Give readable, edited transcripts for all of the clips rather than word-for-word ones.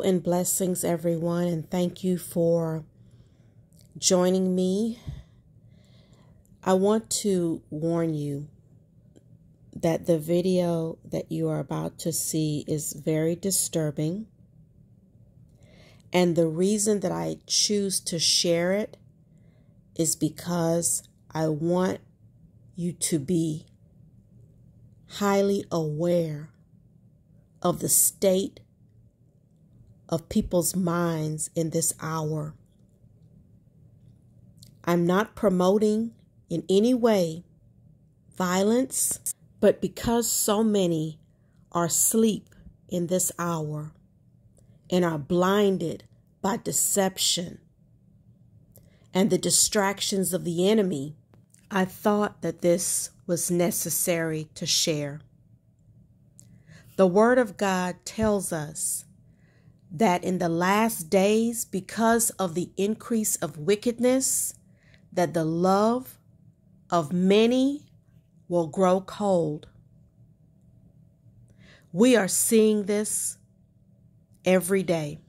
and blessings, everyone, and thank you for joining me. I want to warn you that the video that you are about to see is very disturbing. And the reason that I choose to share it is because I want you to be highly aware of the state of people's minds in this hour. I'm not promoting in any way violence, but because so many are asleep in this hour and are blinded by deception and the distractions of the enemy, I thought that this was necessary to share. The Word of God tells us that in the last days, because of the increase of wickedness, that the love of many will grow cold. We are seeing this every day.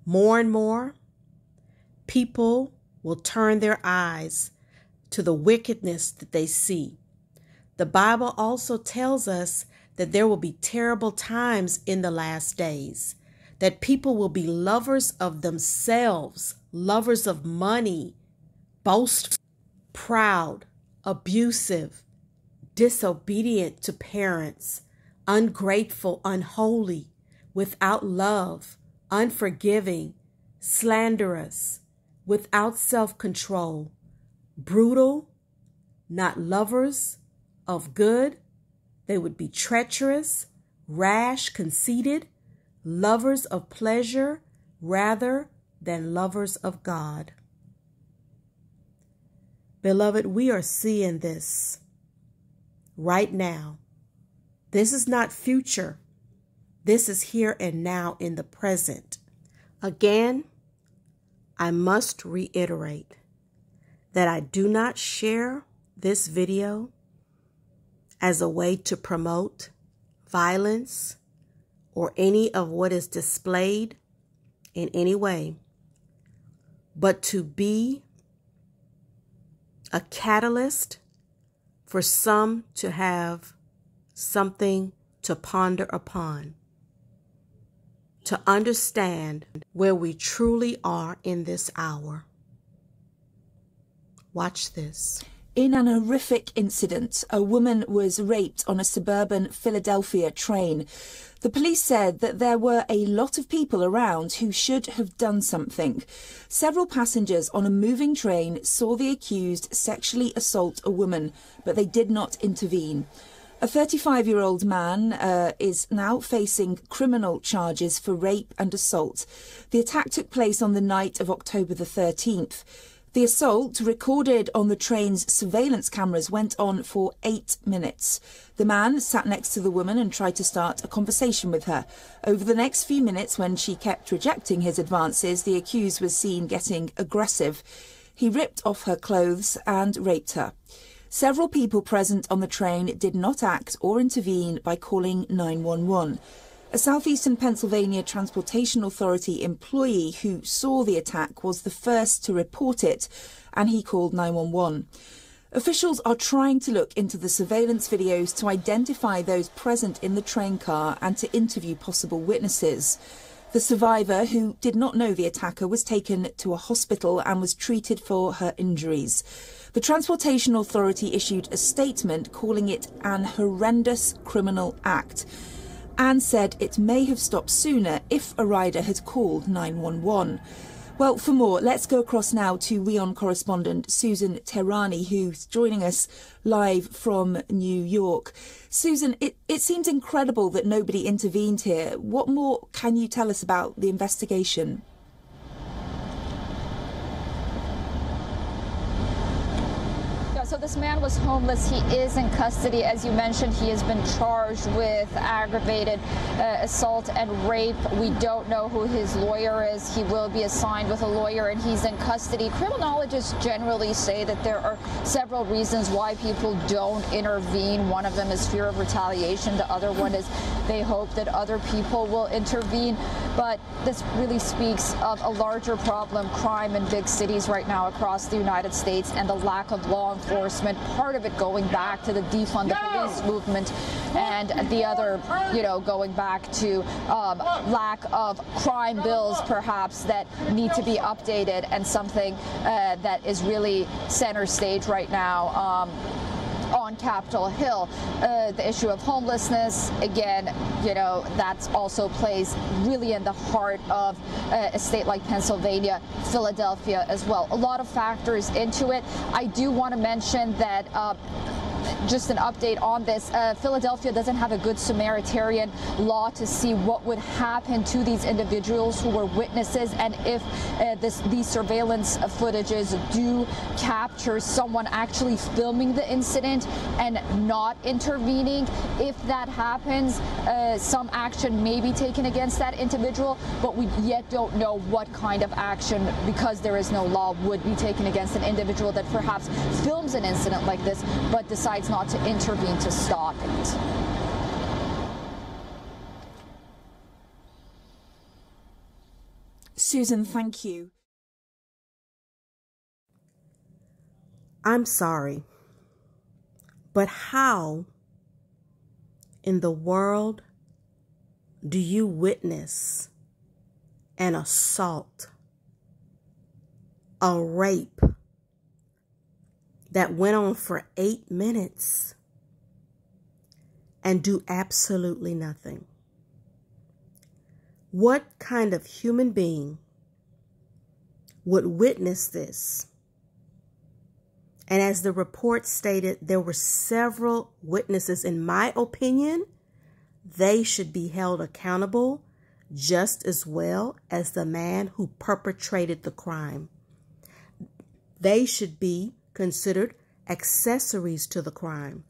More and more people will turn their eyes to the wickedness that they see. The Bible also tells us that there will be terrible times in the last days, that people will be lovers of themselves, lovers of money, boastful, proud, abusive, disobedient to parents, ungrateful, unholy, without love, unforgiving, slanderous, without self-control, brutal, not lovers of good. They would be treacherous, rash, conceited, lovers of pleasure rather than lovers of God. Beloved, we are seeing this right now. This is not future. This is here and now in the present. Again, I must reiterate that I do not share this video as a way to promote violence or any of what is displayed in any way, but to be a catalyst for some to have something to ponder upon, to understand where we truly are in this hour. Watch this. In an horrific incident, a woman was raped on a suburban Philadelphia train. The police said that there were a lot of people around who should have done something. Several passengers on a moving train saw the accused sexually assault a woman, but they did not intervene. A 35-year-old man is now facing criminal charges for rape and assault. The attack took place on the night of October the 13th. The assault, recorded on the train's surveillance cameras, went on for 8 minutes. The man sat next to the woman and tried to start a conversation with her. Over the next few minutes, when she kept rejecting his advances, the accused was seen getting aggressive. He ripped off her clothes and raped her. Several people present on the train did not act or intervene by calling 911. A southeastern Pennsylvania Transportation Authority employee who saw the attack was the first to report it, and he called 911. Officials are trying to look into the surveillance videos to identify those present in the train car and to interview possible witnesses. The survivor, who did not know the attacker, was taken to a hospital and was treated for her injuries. The Transportation Authority issued a statement calling it an horrendous criminal act, and said it may have stopped sooner if a rider had called 911. Well, for more, let's go across now to WION correspondent Susan Tehrani, who's joining us live from New York. Susan, it seems incredible that nobody intervened here. What more can you tell us about the investigation? So this man was homeless. He is in custody. As you mentioned, he has been charged with aggravated assault and rape. We don't know who his lawyer is. He will be assigned with a lawyer, and he's in custody. Criminologists generally say that there are several reasons why people don't intervene. One of them is fear of retaliation. The other one is they hope that other people will intervene. but this really speaks of a larger problem, crime in big cities right now across the United States, and the lack of law enforcement, part of it going back to the defund the police movement, and the other, going back to lack of crime bills perhaps that need to be updated, and something that is really center stage right now on Capitol Hill. The issue of homelessness, again, that also plays really in the heart of a state like Pennsylvania, Philadelphia as well. A lot of factors into it. I do want to mention that just an update on this. Philadelphia doesn't have a good Samaritan law to see what would happen to these individuals who were witnesses, and if these surveillance footages do capture someone actually filming the incident and not intervening. If that happens, some action may be taken against that individual, but we yet don't know what kind of action, because there is no law, would be taken against an individual that perhaps films an incident like this but decides not to intervene to stop it. Susan, thank you. I'm sorry, but how in the world do you witness an assault, a rape that went on for 8 minutes and do absolutely nothing? What kind of human being would witness this? And as the report stated, there were several witnesses. In my opinion, they should be held accountable just as well as the man who perpetrated the crime. They should be considered accessories to the crime.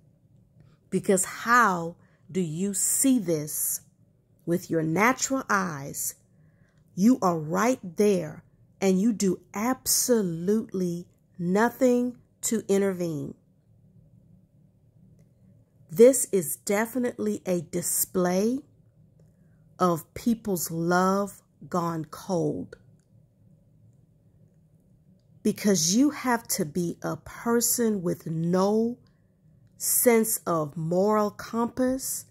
Because how do you see this with your natural eyes? You are right there and you do absolutely nothing to intervene. This is definitely a display of people's love gone cold. Because you have to be a person with no sense of moral compass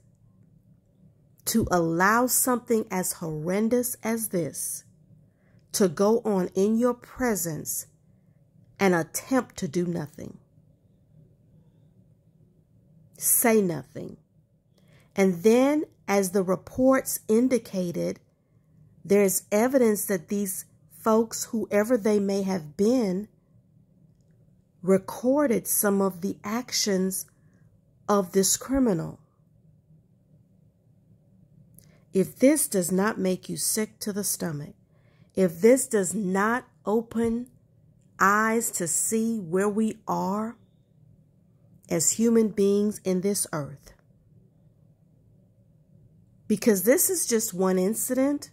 to allow something as horrendous as this to go on in your presence and attempt to do nothing. Say nothing. And then, as the reports indicated, there's evidence that these folks, whoever they may have been, recorded some of the actions of this criminal. If this does not make you sick to the stomach, if this does not open eyes to see where we are as human beings in this earth, because this is just one incident,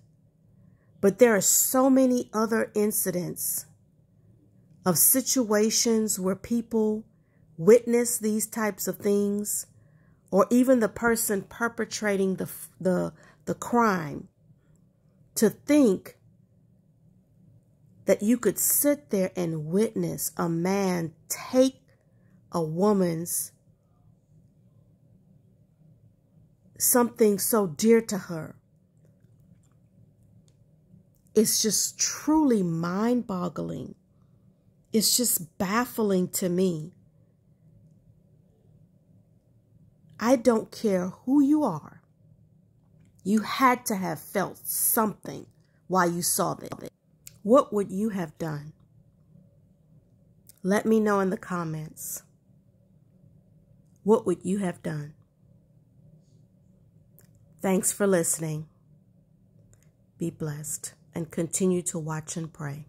but there are so many other incidents of situations where people witness these types of things, or even the person perpetrating the crime, to think that you could sit there and witness a man take a woman's something so dear to her. It's just truly mind-boggling. It's just baffling to me. I don't care who you are. You had to have felt something while you saw this. What would you have done? Let me know in the comments. What would you have done? Thanks for listening. Be blessed and continue to watch and pray.